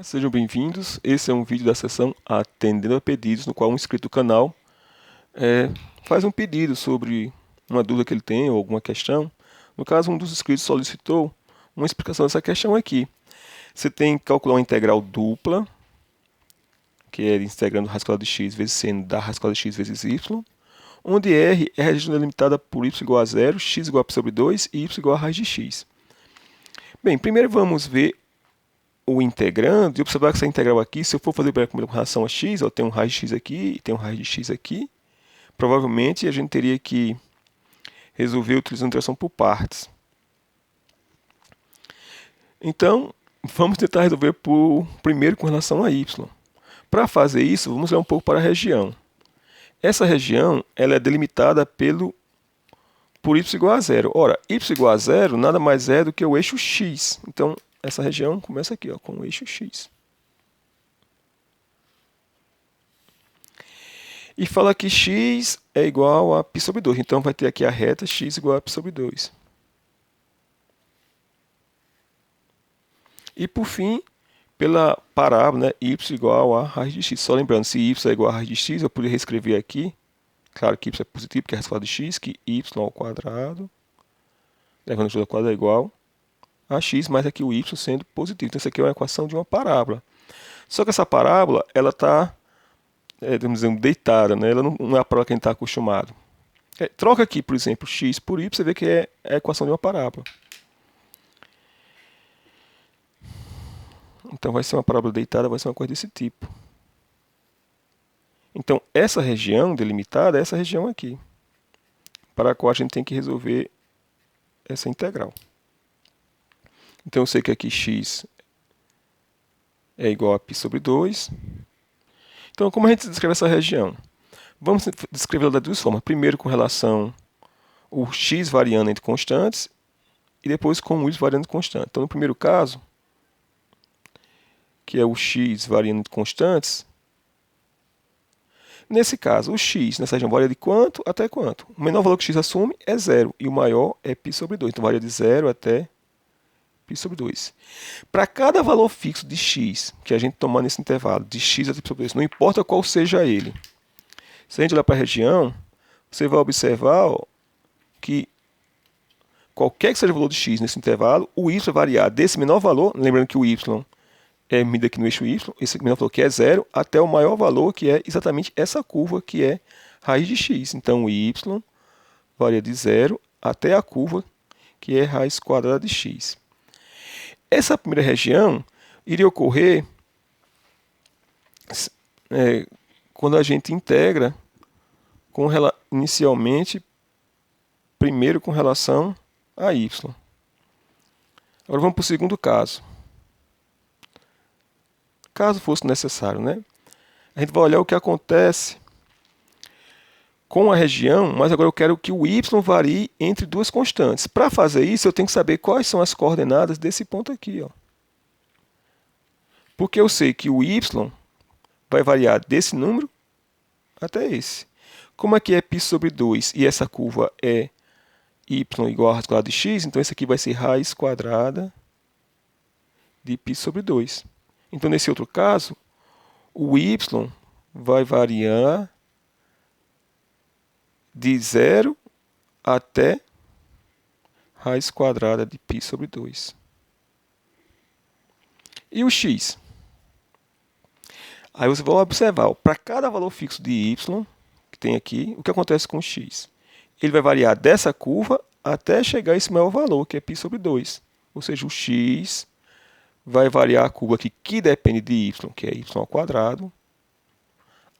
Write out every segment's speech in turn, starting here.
Sejam bem-vindos. Esse é um vídeo da seção Atendendo a Pedidos, no qual um inscrito do canal faz um pedido sobre uma dúvida que ele tem ou alguma questão. No caso, um dos inscritos solicitou uma explicação dessa questão aqui. Você tem que calcular uma integral dupla, que é integrando a raiz quadrada de x vezes seno da raiz quadrada de x vezes y, onde R é a região delimitada por y igual a zero, x igual a π sobre 2 e y igual a raiz de x. Bem, primeiro vamos ver o integrando e observar que essa integral aqui, se eu for fazer com relação a x, eu tenho um raiz de x aqui e tenho um raiz de x aqui, provavelmente a gente teria que resolver utilizando integração por partes. Então, vamos tentar resolver primeiro com relação a y. Para fazer isso, vamos olhar um pouco para a região. Essa região ela é delimitada por y igual a zero. Ora, y igual a zero nada mais é do que o eixo x. Então, essa região começa aqui, ó, com o eixo x. E fala que x é igual a π sobre 2. Então, vai ter aqui a reta x igual a π sobre 2. E, por fim, pela parábola, né, y igual a raiz de x. Só lembrando, se y é igual a raiz de x, eu poderia reescrever aqui. Claro que y é positivo, porque é a raiz quadrada de x, que y ao quadrado, levando tudo ao quadrado é igual a x, mais aqui o y sendo positivo. Então, isso aqui é uma equação de uma parábola. Só que essa parábola, ela está, vamos dizer, deitada, né? Ela não é a parábola que a gente está acostumado. Troca aqui, por exemplo, x por y, você vê que é a equação de uma parábola. Então, vai ser uma parábola deitada, vai ser uma coisa desse tipo. Então, essa região delimitada é essa região aqui, para a qual a gente tem que resolver essa integral. Então, eu sei que aqui x é igual a π sobre 2. Então, como a gente descreve essa região? Vamos descrevê-la de duas formas. Primeiro, com relação ao x variando entre constantes, e depois com o y variando entre constantes. Então, no primeiro caso, que é o x variando entre constantes, nesse caso, o x nessa região varia de quanto até quanto? O menor valor que x assume é 0, e o maior é π sobre 2. Então, varia de 0 até π sobre 2. Para cada valor fixo de x que a gente tomar nesse intervalo, de x até π sobre 2, não importa qual seja ele, se a gente olhar para a região, você vai observar que qualquer que seja o valor de x nesse intervalo, o y vai variar desse menor valor, lembrando que o y é medido aqui no eixo y, esse menor valor que é 0, até o maior valor, que é exatamente essa curva, que é raiz de x. Então, o y varia de 0 até a curva, que é raiz quadrada de x. Essa primeira região iria ocorrer quando a gente integra inicialmente, primeiro com relação a y. Agora vamos para o segundo caso. Caso fosse necessário, né? A gente vai olhar o que acontece com a região, mas agora eu quero que o y varie entre duas constantes. Para fazer isso, eu tenho que saber quais são as coordenadas desse ponto aqui, ó. Porque eu sei que o y vai variar desse número até esse. Como aqui é π sobre 2 e essa curva é y igual a raiz quadrada de x, então esse aqui vai ser raiz quadrada de π sobre 2. Então, nesse outro caso, o y vai variar de 0 até raiz quadrada de π sobre 2. E o x? Aí você vai observar, para cada valor fixo de y, que tem aqui, o que acontece com o x? Ele vai variar dessa curva até chegar a esse maior valor, que é π sobre 2. Ou seja, o x vai variar a curva aqui, que depende de y, que é y ao quadrado,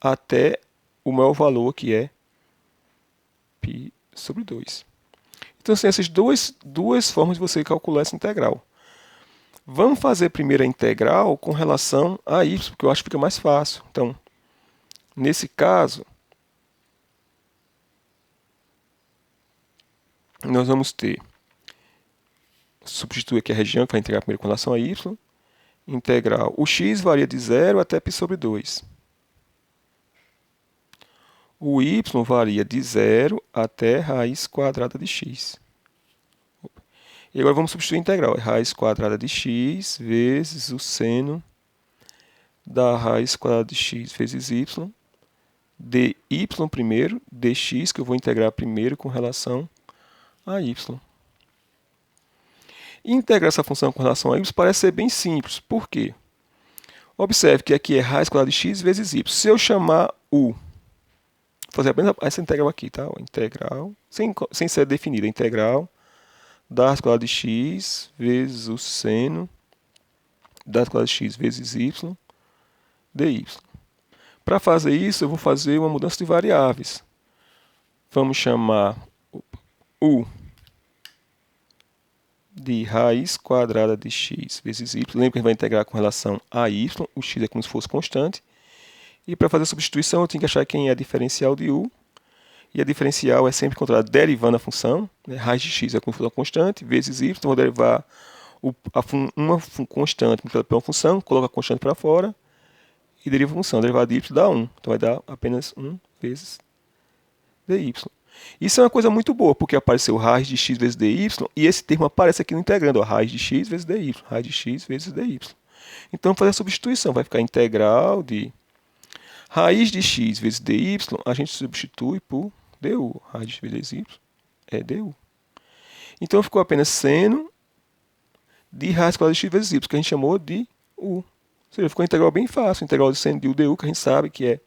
até o maior valor, que é π sobre 2. Então, assim, essas duas formas de você calcular essa integral. Vamos fazer primeiro a integral com relação a y, porque eu acho que fica mais fácil. Então, nesse caso, nós vamos ter, substituir aqui a região que vai integrar primeiro com relação a y, integral, o x varia de 0 até π sobre 2. O y varia de 0 até raiz quadrada de x. E agora vamos substituir a integral. É raiz quadrada de x vezes o seno da raiz quadrada de x vezes y, dy primeiro, dx, que eu vou integrar primeiro com relação a y. Integrar essa função com relação a y parece ser bem simples. Por quê? Observe que aqui é raiz quadrada de x vezes y. Se eu chamar u, vou fazer apenas essa integral aqui, tá? Integral, sem ser definida, integral da raiz quadrada de x vezes o seno da raiz quadrada de x vezes y dy. Para fazer isso, eu vou fazer uma mudança de variáveis. Vamos chamar u de raiz quadrada de x vezes y. Lembra que a gente vai integrar com relação a y. O x é como se fosse constante. E para fazer a substituição, eu tenho que achar quem é a diferencial de u. E a diferencial é sempre encontrada derivando a função. Né? Raiz de x é como se fosse uma constante, vezes y. Então, vou derivar uma constante multiplicada por uma função, coloco a constante para fora e deriva a função. Derivada de y dá 1. Então, vai dar apenas 1 vezes dy. Isso é uma coisa muito boa, porque apareceu raiz de x vezes dy, e esse termo aparece aqui no integrando, ó, raiz de x vezes dy, raiz de x vezes dy. Então, vamos fazer a substituição, vai ficar integral de raiz de x vezes dy, a gente substitui por du, raiz de x vezes y é du. Então, ficou apenas seno de raiz quadrada de x vezes y, que a gente chamou de u. Ou seja, ficou uma integral bem fácil, integral de seno de u du, que a gente sabe que é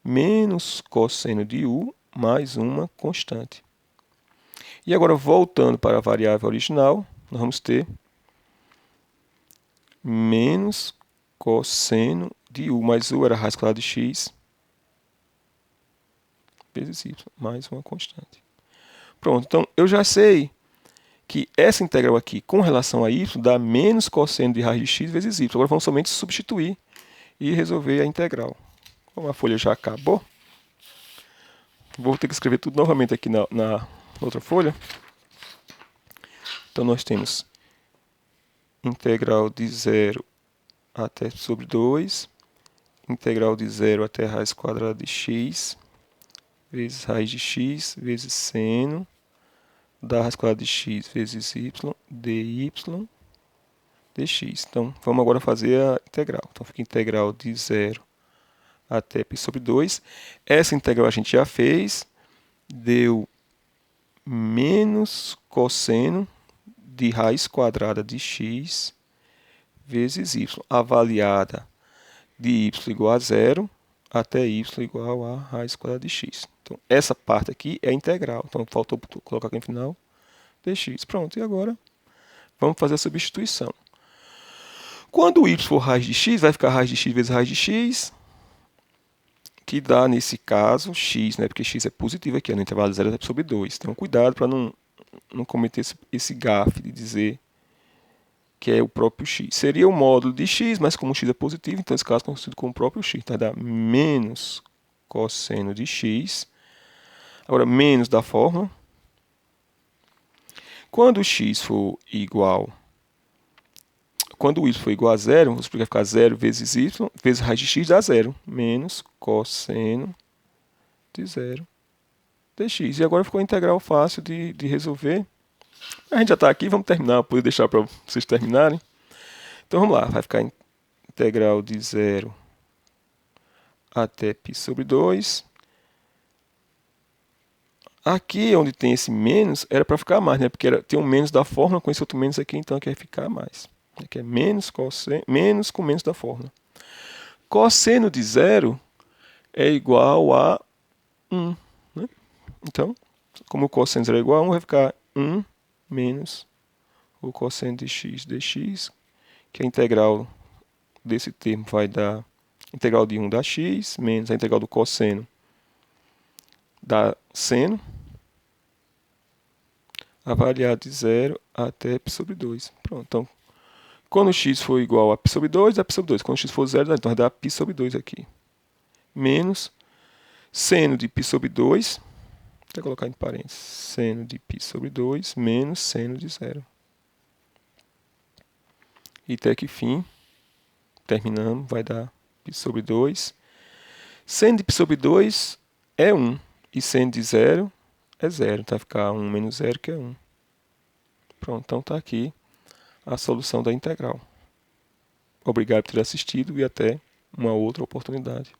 menos cosseno de u mais uma constante. E agora, voltando para a variável original, nós vamos ter menos cosseno de u, mais u era a raiz quadrada de x vezes y, mais uma constante. Pronto, então eu já sei que essa integral aqui, com relação a y, dá menos cosseno de raiz de x vezes y. Agora vamos somente substituir e resolver a integral. Como a folha já acabou, vou ter que escrever tudo novamente aqui na outra folha. Então, nós temos integral de 0 até sobre 2, integral de 0 até raiz quadrada de x, vezes raiz de x, vezes seno da raiz quadrada de x vezes y, dy dx. Então, vamos agora fazer a integral. Então, fica integral de 0 até π sobre 2. Essa integral a gente já fez, deu menos cosseno de raiz quadrada de x vezes y, avaliada de y igual a 0 até y igual a raiz quadrada de x. Então, essa parte aqui é a integral. Então, faltou colocar aqui no final dx. Pronto, e agora vamos fazer a substituição. Quando o y for raiz de x, vai ficar raiz de x vezes raiz de x, que dá, nesse caso, x, né? Porque x é positivo aqui, no intervalo de 0 até π sobre 2. Então, cuidado para não cometer esse gafe de dizer que é o próprio x. Seria o módulo de x, mas como x é positivo, então esse caso é conhecido como o próprio x. Então, vai dar menos cosseno de x. Agora, menos da fórmula. Quando o x for igual... Quando o y for igual a 0, vamos explicar, ficar 0 vezes y, vezes raiz de x dá 0. Menos cosseno de 0 dx. E agora ficou a integral fácil de resolver. A gente já está aqui, vamos terminar, poder deixar para vocês terminarem. Então vamos lá, vai ficar integral de 0 até π sobre 2. Aqui onde tem esse menos, era para ficar mais, né? Porque tem um menos da fórmula, com esse outro menos aqui, então aqui vai ficar mais. Aqui é menos cosseno, menos com menos da fórmula. Cosseno de 0 é igual a 1. Né? Então, como o cosseno de 0 é igual a 1, vai ficar 1 menos o cosseno de x dx, que a integral desse termo vai dar integral de 1 dá x, menos a integral do cosseno dá seno, avaliado de 0 até π sobre 2. Pronto, então, quando x for igual a π sobre 2, dá π sobre 2. Quando x for 0, então vai dar π sobre 2 aqui. Menos seno de π sobre 2, vou colocar em parênteses, seno de π sobre 2, menos seno de 0. E até que fim, terminamos, vai dar π sobre 2. Seno de π sobre 2 é 1, e seno de 0 é 0. Então vai ficar 1 menos 0, que é 1. Pronto, então está aqui a solução da integral. Obrigado por ter assistido e até uma outra oportunidade.